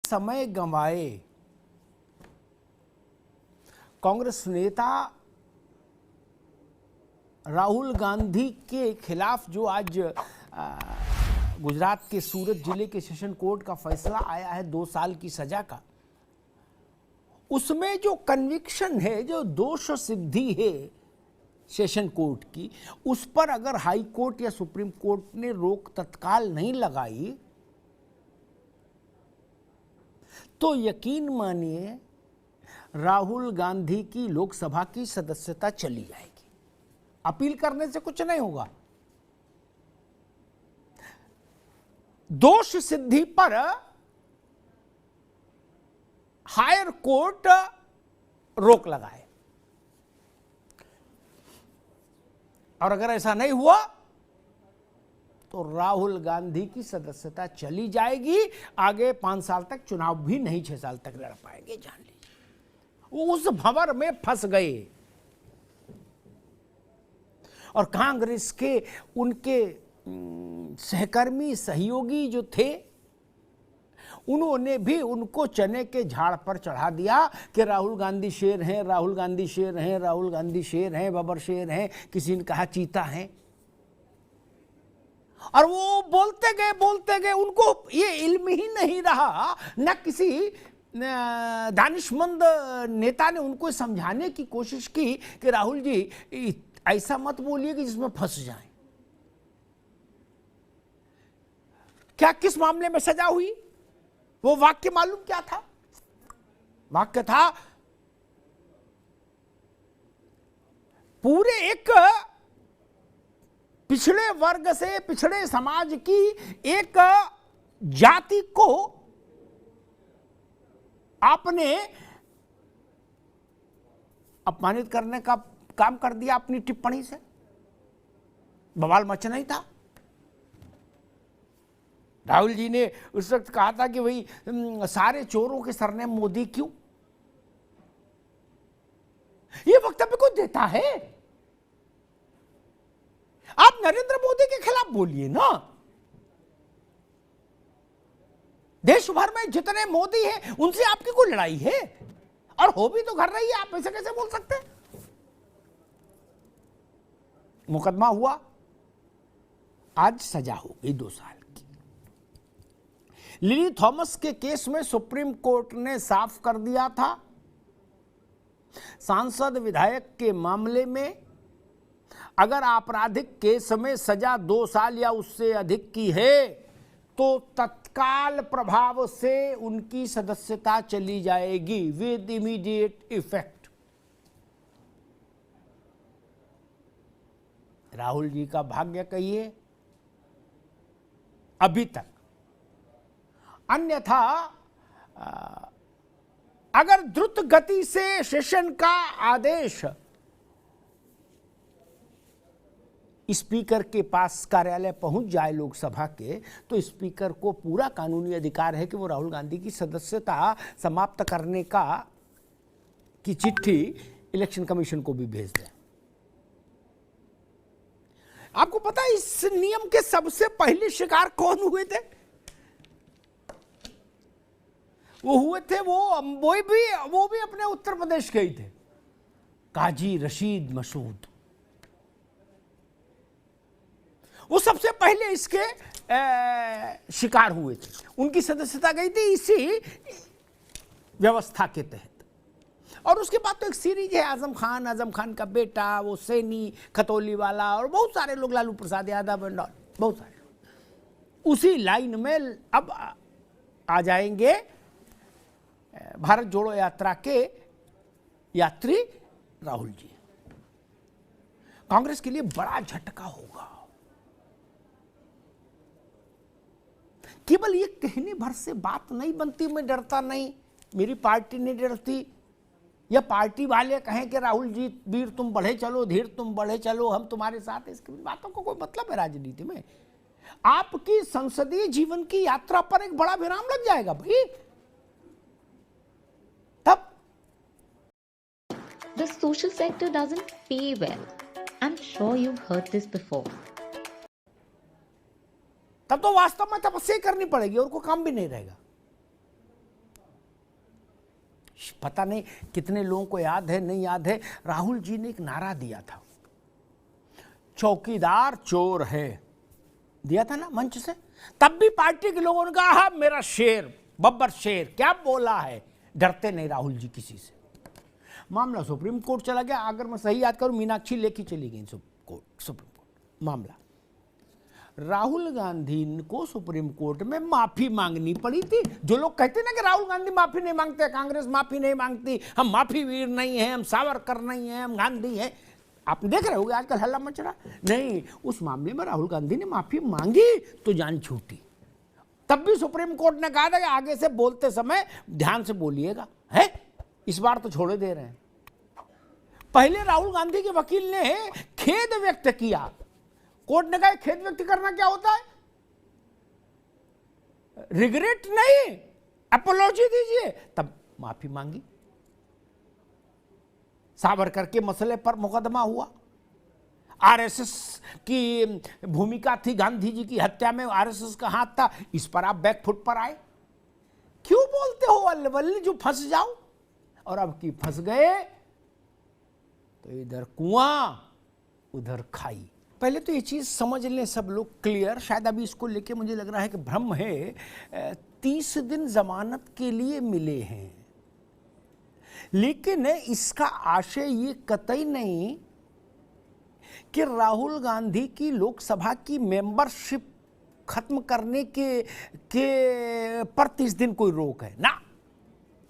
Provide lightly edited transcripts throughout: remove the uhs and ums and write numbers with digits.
समय गंवाए कांग्रेस नेता राहुल गांधी के खिलाफ जो आज गुजरात के सूरत जिले के सेशन कोर्ट का फैसला आया है 2 साल की सजा का, उसमें जो कन्विक्शन है, जो दोष सिद्धि है सेशन कोर्ट की, उस पर अगर हाई कोर्ट या सुप्रीम कोर्ट ने रोक तत्काल नहीं लगाई तो यकीन मानिए राहुल गांधी की लोकसभा की सदस्यता चली जाएगी। अपील करने से कुछ नहीं होगा। दोष सिद्धि पर हायर कोर्ट रोक लगाए और अगर ऐसा नहीं हुआ तो राहुल गांधी की सदस्यता चली जाएगी। आगे 5 साल तक चुनाव भी नहीं, 6 साल तक लड़ पाएंगे, जान लीजिए। वो उस भंवर में फंस गए और कांग्रेस के उनके सहकर्मी सहयोगी जो थे उन्होंने भी उनको चने के झाड़ पर चढ़ा दिया कि राहुल गांधी शेर हैं, राहुल गांधी शेर हैं, राहुल गांधी शेर हैं, बबर शेर हैं, किसी ने कहा चीता हैं। और वो बोलते गए, उनको ये इल्म ही नहीं रहा, न किसी दानिशमंद नेता ने उनको समझाने की कोशिश की कि राहुल जी ऐसा मत बोलिए कि जिसमें फंस जाएं। क्या किस मामले में सजा हुई? वो वाक्य मालूम क्या था? वाक्य था पूरे एक पिछड़े वर्ग से, पिछड़े समाज की एक जाति को आपने अपमानित करने का काम कर दिया अपनी टिप्पणी से। बवाल मचना ही था। राहुल जी ने उस वक्त कहा था कि भाई सारे चोरों के सरनेम मोदी क्यों? ये वक्तव्य कौन देता है? आप नरेंद्र मोदी के खिलाफ बोलिए ना। देश भर में जितने मोदी हैं उनसे आपकी कोई लड़ाई है? और हो भी तो घर रही है, आप ऐसे कैसे बोल सकते हैं? मुकदमा हुआ, आज सजा हो गई 2 साल की। लिली थॉमस के केस में सुप्रीम कोर्ट ने साफ कर दिया था, सांसद विधायक के मामले में अगर आपराधिक केस में सजा 2 साल या उससे अधिक की है तो तत्काल प्रभाव से उनकी सदस्यता चली जाएगी with immediate effect. Rahul ji का भाग्य कहिए अभी तक, अन्यथा अगर द्रुत गति से सेशन का आदेश स्पीकर के पास कार्यालय पहुंच जाए लोकसभा के, तो स्पीकर को पूरा कानूनी अधिकार है कि वो राहुल गांधी की सदस्यता समाप्त करने की चिट्ठी इलेक्शन कमीशन को भी भेज दें। आपको पता है इस नियम के सबसे पहले शिकार कौन हुए थे? वो भी अपने उत्तर प्रदेश के ही थे, काजी रशीद मसूद। वो सबसे पहले इसके शिकार हुए थे। उनकी सदस्यता गई थी इसी व्यवस्था के तहत। और उसके बाद तो एक सीरीज है, आजम खान का बेटा, वो सैनी खतौली वाला, और बहुत सारे लोग, लालू प्रसाद यादव एंड ऑल, बहुत सारे लोग उसी लाइन में अब आ जाएंगे। भारत जोड़ो यात्रा के यात्री राहुल जी। कांग्रेस के लिए बड़ा झटका होगा। केवल ये कहने भर से बात नहीं बनती, मैं डरता नहीं, मेरी पार्टी नहीं डरती, या पार्टी वाले कहें कि राहुल जी वीर तुम बढ़े चलो, धीर तुम बढ़े चलो, हम तुम्हारे साथ। इसकी बातों को कोई मतलब है राजनीति में? आपकी संसदीय जीवन की यात्रा पर एक बड़ा विराम लग जाएगा भाई। तब The social sector doesn't pay well. I'm sure you've heard this before. तब तो वास्तव में तपस्या करनी पड़ेगी और कोई काम भी नहीं रहेगा। पता नहीं कितने लोगों को याद है, नहीं याद है, राहुल जी ने एक नारा दिया था, चौकीदार चोर है, दिया था ना मंच से। तब भी पार्टी के लोगों ने कहा हाँ मेरा शेर, बब्बर शेर, क्या बोला है, डरते नहीं राहुल जी किसी से। मामला सुप्रीम कोर्ट चला गया, अगर मैं सही याद करूं मीनाक्षी लेके चली गई सुप्रीम कोर्ट मामला। राहुल गांधी को सुप्रीम कोर्ट में माफी मांगनी पड़ी थी। जो लोग कहते ना कि राहुल गांधी माफी नहीं मांगते, कांग्रेस माफी नहीं मांगती, हम माफी वीर नहीं हैं, हम सावरकर नहीं हैं, हम गांधी हैं, आप देख रहे होगे आजकल हल्ला मच रहा। नहीं, उस मामले में राहुल गांधी ने माफी मांगी तो जान छूटी। तब भी सुप्रीम कोर्ट ने कहा था कि आगे से बोलते समय ध्यान से बोलिएगा, है इस बार तो छोड़े दे रहे हैं। पहले राहुल गांधी के वकील ने खेद व्यक्त किया, कोर्ट ने कहा खेद व्यक्त करना क्या होता है, रिग्रेट नहीं, अपोलॉजी दीजिए। तब माफी मांगी। सावरकर के मसले पर मुकदमा हुआ, आरएसएस की भूमिका थी, गांधी जी की हत्या में आरएसएस का हाथ था, इस पर आप बैकफुट पर आए। क्यों बोलते हो अल्ले बल्ले जो फंस जाओ, और अब की फंस गए तो इधर कुआं उधर खाई। पहले तो ये चीज समझ लें सब लोग क्लियर, शायद अभी इसको लेके मुझे लग रहा है कि भ्रम है। 30 दिन जमानत के लिए मिले हैं, लेकिन इसका आशय ये कतई नहीं कि राहुल गांधी की लोकसभा की मेंबरशिप खत्म करने के पर 30 दिन कोई रोक है ना,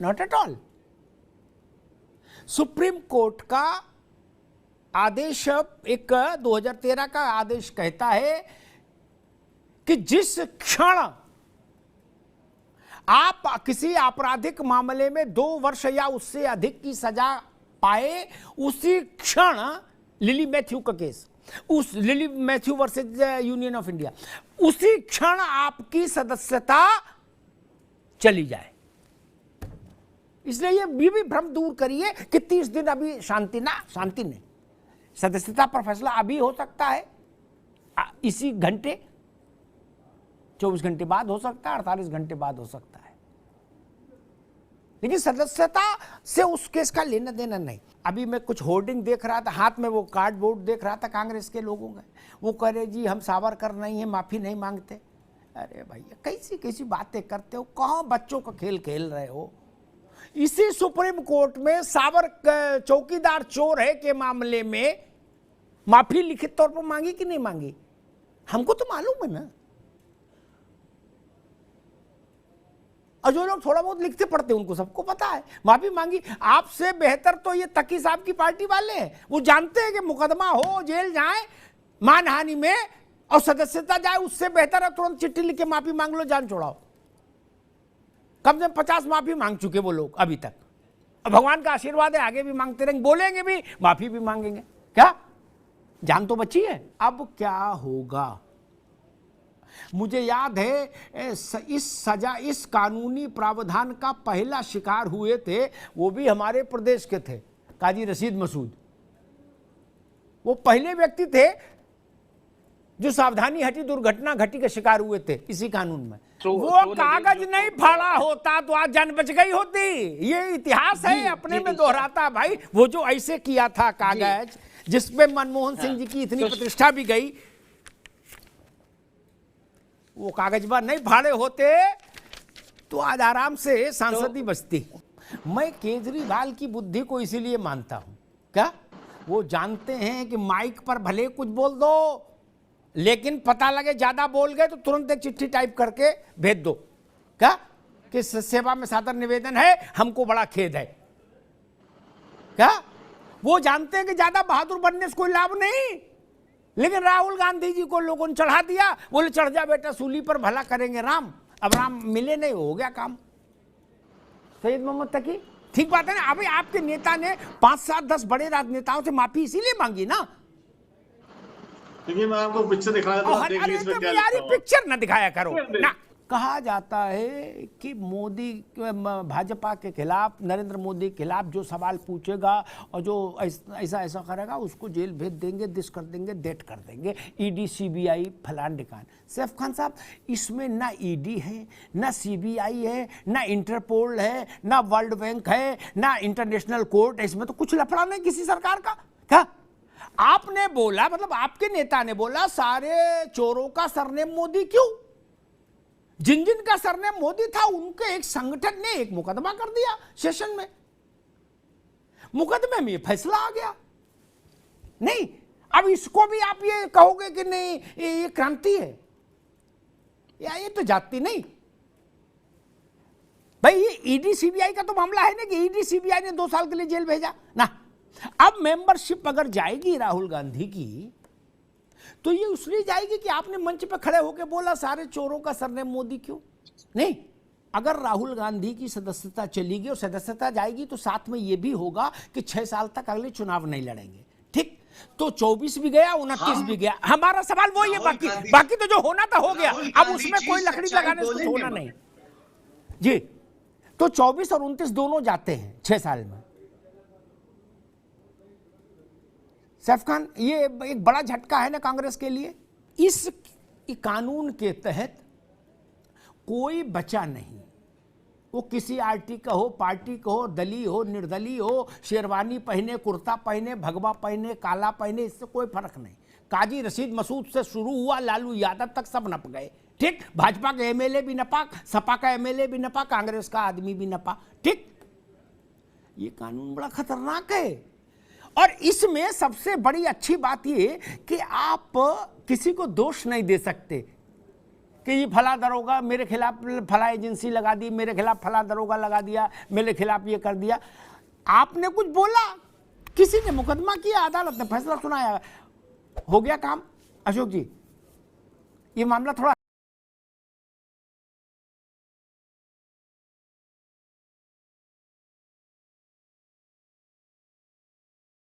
not at all. Supreme court का आदेश, एक 2013 का आदेश कहता है कि जिस क्षण आप किसी आपराधिक मामले में 2 वर्ष या उससे अधिक की सजा पाए, उसी क्षण लिली मैथ्यू का केस, उस lily Matthew versus union of India, उसी क्षण आपकी सदस्यता चली जाए। इसलिए ये भी भ्रम दूर करिए कि 30 दिन अभी शांति ना, शांति नहीं, सदस्यता पर फैसला अभी हो सकता है, इसी घंटे, 24 घंटे बाद हो सकता है, 48 घंटे बाद हो सकता है, लेकिन सदस्यता से उस केस का लेना देना नहीं। अभी मैं कुछ होर्डिंग देख रहा था, हाथ में वो कार्डबोर्ड देख रहा था कांग्रेस के लोगों का, वो कह रहे जी हम सावरकर नहीं है, माफी नहीं मांगते। अरे भैया कैसी कैसी बातें करते हो, कहाँ बच्चों का खेल खेल रहे हो। इसी सुप्रीम कोर्ट में सावरकर चौकीदार चोर है के मामले में माफी लिखित तौर पर मांगी कि नहीं मांगी, हमको तो मालूम है ना। और जो लोग थोड़ा बहुत लिखते पढ़ते उनको सबको पता है, माफी मांगी। आपसे बेहतर तो ये तकी साहब की पार्टी वाले हैं, वो जानते हैं कि मुकदमा हो, जेल जाए मानहानि में और सदस्यता जाए, उससे बेहतर है तुरंत चिट्ठी लिख के माफी मांग लो, जान छोड़ाओ। कम से कम 50 माफी मांग चुके वो लोग अभी तक। अब भगवान का आशीर्वाद है, आगे भी मांगते रहेंगे, बोलेंगे भी, माफी भी मांगेंगे, क्या जान तो बची है। अब क्या होगा, मुझे याद है इस कानूनी प्रावधान का पहला शिकार हुए थे, वो भी हमारे प्रदेश के थे, काजी रशीद मसूद। वो पहले व्यक्ति थे जो सावधानी हटी दुर्घटना घटी के शिकार हुए थे इसी कानून में। वो कागज नहीं फाड़ा होता तो आज जान बच गई होती। ये इतिहास है, अपने में दोहराता भाई। वो जो ऐसे किया था कागज, जिसपे मनमोहन सिंह जी की इतनी प्रतिष्ठा भी गई, वो कागज पर नहीं फाड़े होते तो आज आराम से सांसद ही बचती। मैं केजरीवाल की बुद्धि को इसीलिए मानता हूं, क्या वो जानते हैं कि माइक पर भले कुछ बोल दो, लेकिन पता लगे ज्यादा बोल गए तो तुरंत एक चिट्ठी टाइप करके भेज दो, क्या कि सेवा में सादर निवेदन है, हमको बड़ा खेद है। क्या वो जानते हैं कि ज्यादा बहादुर बनने से कोई लाभ नहीं, लेकिन राहुल गांधी जी को लोगों ने चढ़ा दिया, बोले चढ़ जा बेटा सूली पर, भला करेंगे राम। अब राम मिले नहीं, हो गया काम। सैयद मोहम्मद तकी, ठीक बात है ना। अभी आपके नेता ने 5, 7, 10 बड़े राजनेताओं से माफी इसीलिए मांगी ना। देखिए मैं आपको पिक्चर दिखा देता हूं, पिक्चर ना दिखाया करो ना, कहा जाता है कि मोदी भाजपा के खिलाफ, नरेंद्र मोदी के खिलाफ जो सवाल पूछेगा और जो ऐसा ऐसा करेगा उसको जेल भेज देंगे, दिस कर देंगे, डेट कर देंगे, ईडी सीबीआई फलान ढिकान। सैफ खान साहब, इसमें ना ईडी है, ना सीबीआई है, ना इंटरपोल है, ना वर्ल्ड बैंक है, ना इंटरनेशनल कोर्ट है, इसमें तो कुछ लफड़ा नहीं किसी सरकार का। क्या आपने बोला, मतलब आपके नेता ने बोला सारे चोरों का सरनेम मोदी, क्यों? जिन जिन का सरनेम मोदी था उनके एक संगठन ने एक मुकदमा कर दिया सेशन में, मुकदमे में ये फैसला आ गया। नहीं, अब इसको भी आप ये कहोगे कि नहीं ये क्रांति है या ये तो जाति नहीं। भाई ये ईडी सीबीआई का तो मामला है ना कि ईडी सीबीआई ने 2 साल के लिए जेल भेजा ना। अब मेंबरशिप अगर जाएगी राहुल गांधी की तो ये उसलिए जाएगी कि आपने मंच पे खड़े होकर बोला सारे चोरों का सरनेम मोदी, क्यों? नहीं, अगर राहुल गांधी की सदस्यता चलेगी और सदस्यता जाएगी तो साथ में ये भी होगा कि 6 साल तक अगले चुनाव नहीं लड़ेंगे। ठीक, तो 24 भी गया, 29 भी गया। हमारा सवाल वही है, बाकी तो जो होना था हो गया, अब उसमें कोई लकड़ी लगाने से कुछ होना नहीं जी। तो 24 और 29 दोनों जाते हैं 6 साल में। सैफ खान, ये एक बड़ा झटका है ना कांग्रेस के लिए। इस कानून के तहत कोई बचा नहीं, वो किसी आरटी का हो, पार्टी का हो, दली हो, निर्दलीय हो, शेरवानी पहने, कुर्ता पहने, भगवा पहने, काला पहने, इससे कोई फर्क नहीं। काजी रशीद मसूद से शुरू हुआ, लालू यादव तक सब नप गए। ठीक, भाजपा के एमएलए भी नपा, सपा का एमएलए भी नपा, कांग्रेस का आदमी भी नपा। ठीक, ये कानून बड़ा खतरनाक है। और इसमें सबसे बड़ी अच्छी बात ये कि आप किसी को दोष नहीं दे सकते कि ये फला दरोगा मेरे खिलाफ फला एजेंसी लगा दी, मेरे खिलाफ फला दरोगा लगा दिया, मेरे खिलाफ ये कर दिया। आपने कुछ बोला, किसी ने मुकदमा किया, अदालत ने फैसला सुनाया, हो गया काम। अशोक जी, ये मामला थोड़ा